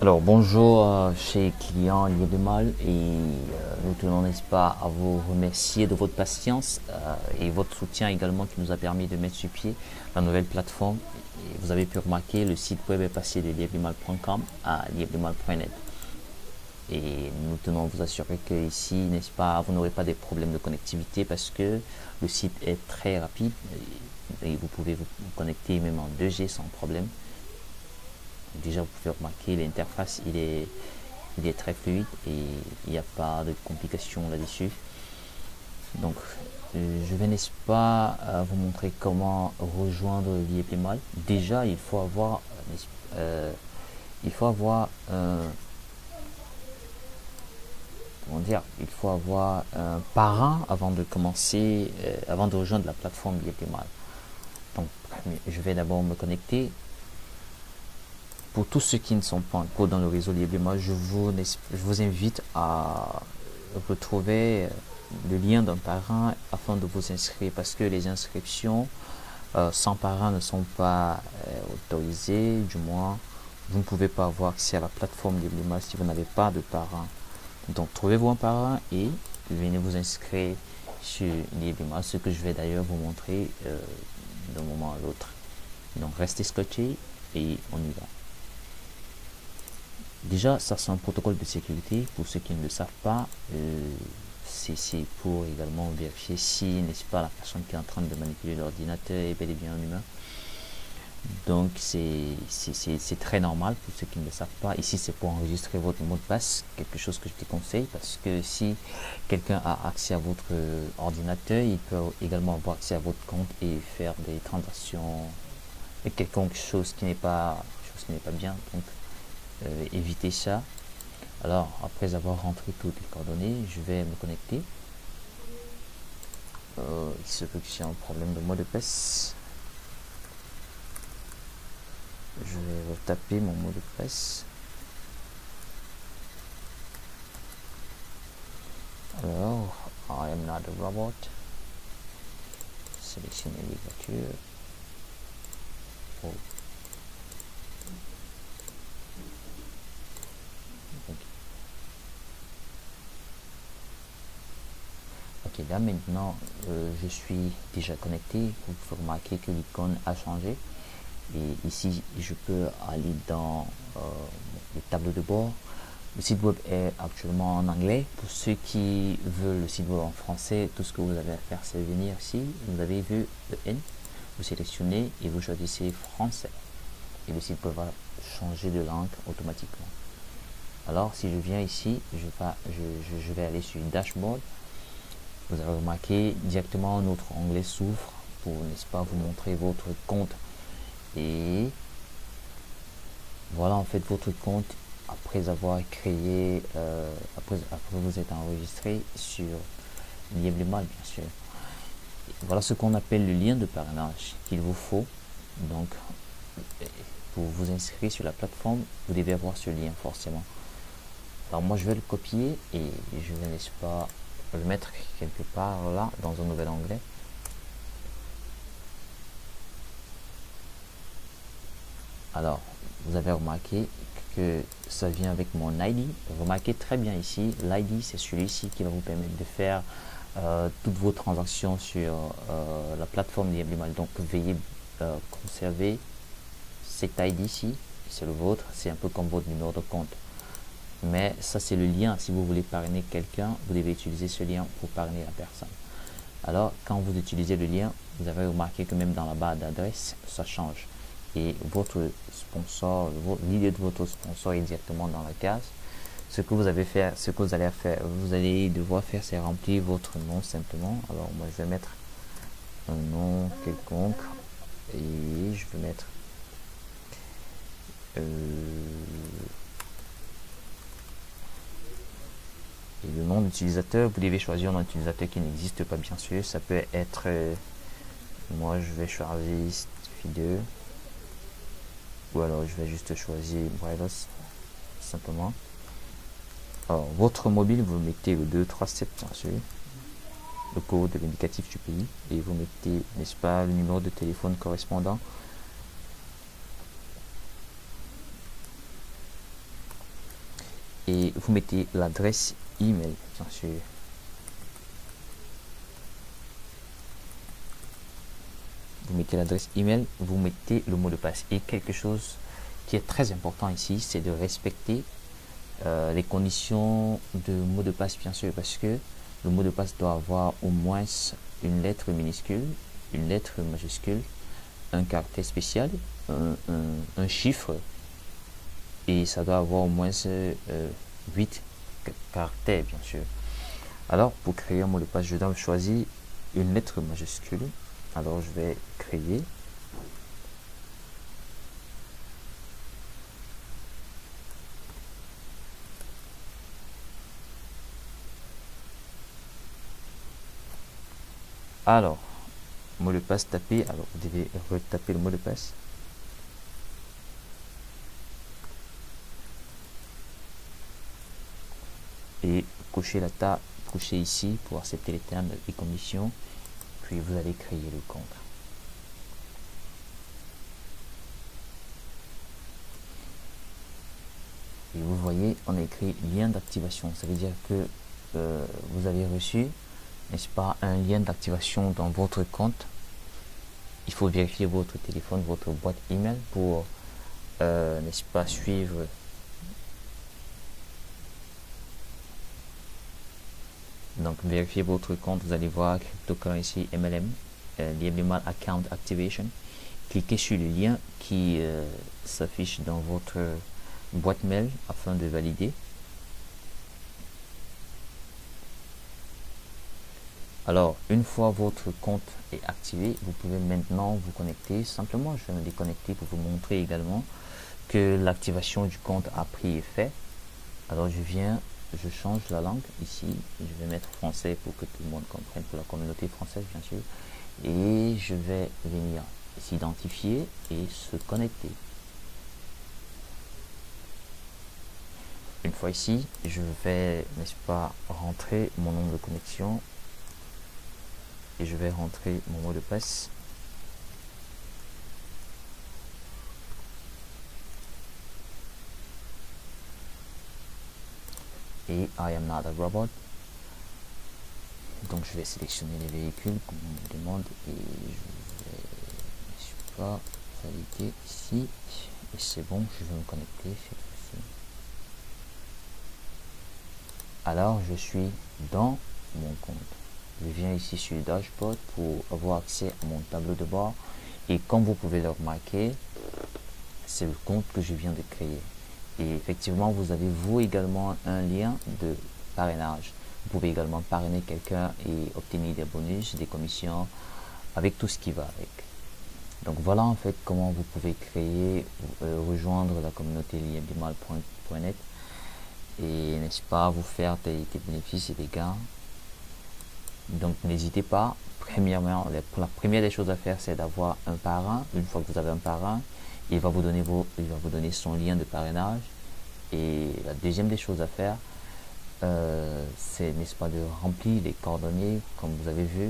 Alors bonjour chez clients Liebmal et nous tenons n'est-ce pas à vous remercier de votre patience et votre soutien également qui nous a permis de mettre sur pied la nouvelle plateforme. Et vous avez pu remarquer le site web est passé de liebmal.com à liebmal.net et nous tenons à vous assurer que ici n'est-ce pas vous n'aurez pas des problèmes de connectivité parce que le site est très rapide et vous pouvez vous connecter même en 2G sans problème. Déjà, vous pouvez remarquer l'interface, il est très fluide et il n'y a pas de complications là-dessus. Donc, je vais, n'est-ce pas, vous montrer comment rejoindre l'IEPMAL. Déjà, il faut avoir, comment dire, il faut avoir un parrain avant de commencer, avant de rejoindre la plateforme l'IEPMAL. Donc, je vais d'abord me connecter. Pour tous ceux qui ne sont pas encore dans le réseau Librement, je vous invite à retrouver le lien d'un parrain afin de vous inscrire parce que les inscriptions sans parrain ne sont pas autorisées. Du moins, vous ne pouvez pas avoir accès à la plateforme Librement si vous n'avez pas de parrain. Donc, trouvez-vous un parrain et venez vous inscrire sur Librement, ce que je vais d'ailleurs vous montrer d'un moment à l'autre. Donc, restez scotchés et on y va. Déjà, ça c'est un protocole de sécurité. Pour ceux qui ne le savent pas, c'est pour également vérifier si, n'est-ce pas, la personne qui est en train de manipuler l'ordinateur est bel et bien un humain. Donc, c'est très normal pour ceux qui ne le savent pas. Ici, c'est pour enregistrer votre mot de passe, quelque chose que je te conseille parce que si quelqu'un a accès à votre ordinateur, il peut également avoir accès à votre compte et faire des transactions et quelque chose qui n'est pas bien. Donc, éviter ça. Alors, après avoir rentré toutes les coordonnées, je vais me connecter. Il se peut que j'ai un problème de mot de passe. Je vais retaper mon mot de passe. Alors, I am not a robot. Sélectionner les voitures. Oh. Ok, là maintenant, je suis déjà connecté. Vous pouvez remarquer que l'icône a changé. Et ici, je peux aller dans les tableaux de bord. Le site web est actuellement en anglais. Pour ceux qui veulent le site web en français, tout ce que vous avez à faire, c'est venir ici. Vous avez vu le N, vous sélectionnez et vous choisissez français. Et le site web va changer de langue automatiquement. Alors, si je viens ici, je vais aller sur Dashboard. Vous avez remarqué directement notre onglet s'ouvre pour, n'est-ce pas, vous montrer votre compte. Et voilà en fait votre compte après avoir créé, après vous êtes enregistré sur Lieblemal bien sûr. Voilà ce qu'on appelle le lien de parrainage qu'il vous faut. Donc pour vous inscrire sur la plateforme, vous devez avoir ce lien forcément. Alors moi je vais le copier et je vais, n'est-ce pas, le mettre quelque part là dans un nouvel onglet. Alors vous avez remarqué que ça vient avec mon ID. Remarquez très bien ici, l'ID c'est celui-ci qui va vous permettre de faire toutes vos transactions sur la plateforme Lieblemal. Donc veuillez conserver cet ID ici, c'est le vôtre, c'est un peu comme votre numéro de compte. Mais ça c'est le lien, si vous voulez parrainer quelqu'un, vous devez utiliser ce lien pour parrainer la personne. Alors quand vous utilisez le lien, vous avez remarqué que même dans la barre d'adresse, ça change. Et votre sponsor, l'idée de votre sponsor est directement dans la case. Ce que vous allez faire, vous allez devoir faire, c'est remplir votre nom simplement. Alors moi je vais mettre un nom quelconque et je vais mettre et le nom d'utilisateur. Vous devez choisir un nom d'utilisateur qui n'existe pas bien sûr. Ça peut être, moi je vais choisir Stevie2. Ou alors je vais juste choisir Wireless simplement. Alors votre mobile, vous mettez le 237 bien sûr, le code, l'indicatif du pays et vous mettez, n'est-ce pas, le numéro de téléphone correspondant. et vous mettez l'adresse email, bien sûr. Vous mettez l'adresse email, vous mettez le mot de passe. Et quelque chose qui est très important ici, c'est de respecter les conditions de mot de passe, bien sûr, parce que le mot de passe doit avoir au moins une lettre minuscule, une lettre majuscule, un caractère spécial, un chiffre, et ça doit avoir au moins 8 caractères, bien sûr. Alors, pour créer un mot de passe, je dois choisir une lettre majuscule. Alors, je vais créer. Alors, mot de passe tapé. Alors, vous devez retaper le mot de passe. Et cocher cocher ici pour accepter les termes et conditions. Puis vous allez créer le compte. Et vous voyez, on a écrit lien d'activation. Ça veut dire que vous avez reçu, n'est-ce pas, un lien d'activation dans votre compte. Il faut vérifier votre téléphone, votre boîte email pour, n'est-ce pas, suivre. Donc, vérifiez votre compte. Vous allez voir Cryptocurrency MLM, Lieblemal Account Activation. Cliquez sur le lien qui s'affiche dans votre boîte mail afin de valider. Alors, une fois votre compte est activé, vous pouvez maintenant vous connecter. Simplement, je vais me déconnecter pour vous montrer également que l'activation du compte a pris effet. Alors, je change la langue ici. Je vais mettre français pour que tout le monde comprenne, pour la communauté française, bien sûr. Et je vais venir s'identifier et se connecter. Une fois ici, je vais, n'est-ce pas, rentrer mon nom de connexion et je vais rentrer mon mot de passe. Et I am not a robot. Donc je vais sélectionner les véhicules comme on me demande et je vais, n'est-ce pas, valider ici et c'est bon, je vais me connecter cette fois-ci. Alors je suis dans mon compte. Je viens ici sur le dashboard pour avoir accès à mon tableau de bord et comme vous pouvez le remarquer, c'est le compte que je viens de créer. Et effectivement, vous avez vous également un lien de parrainage. Vous pouvez également parrainer quelqu'un et obtenir des bonus, des commissions, avec tout ce qui va avec. Donc voilà en fait comment vous pouvez créer, rejoindre la communauté lieblemal.net et n'est-ce pas, vous faire des bénéfices et des gains. Donc n'hésitez pas, premièrement, la première des choses à faire c'est d'avoir un parrain. Une fois que vous avez un parrain, il va vous donner son lien de parrainage. Et la deuxième des choses à faire, c'est, n'est-ce pas, de remplir les coordonnées comme vous avez vu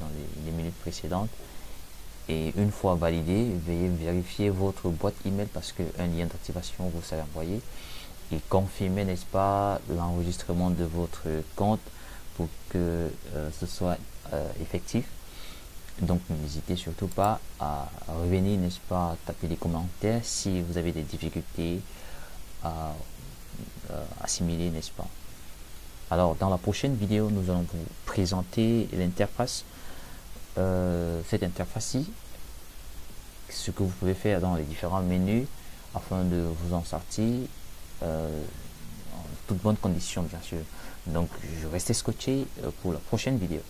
dans les minutes précédentes. Et une fois validé, veuillez vérifier votre boîte email parce qu'un lien d'activation vous sera envoyé. Et confirmer, n'est-ce pas, l'enregistrement de votre compte pour que ce soit effectif. Donc n'hésitez surtout pas à revenir, n'est-ce pas, à taper les commentaires si vous avez des difficultés à assimiler, n'est-ce pas. Alors dans la prochaine vidéo, nous allons vous présenter l'interface. Cette interface-ci, ce que vous pouvez faire dans les différents menus afin de vous en sortir en toutes bonnes conditions, bien sûr. Donc je reste scotché pour la prochaine vidéo.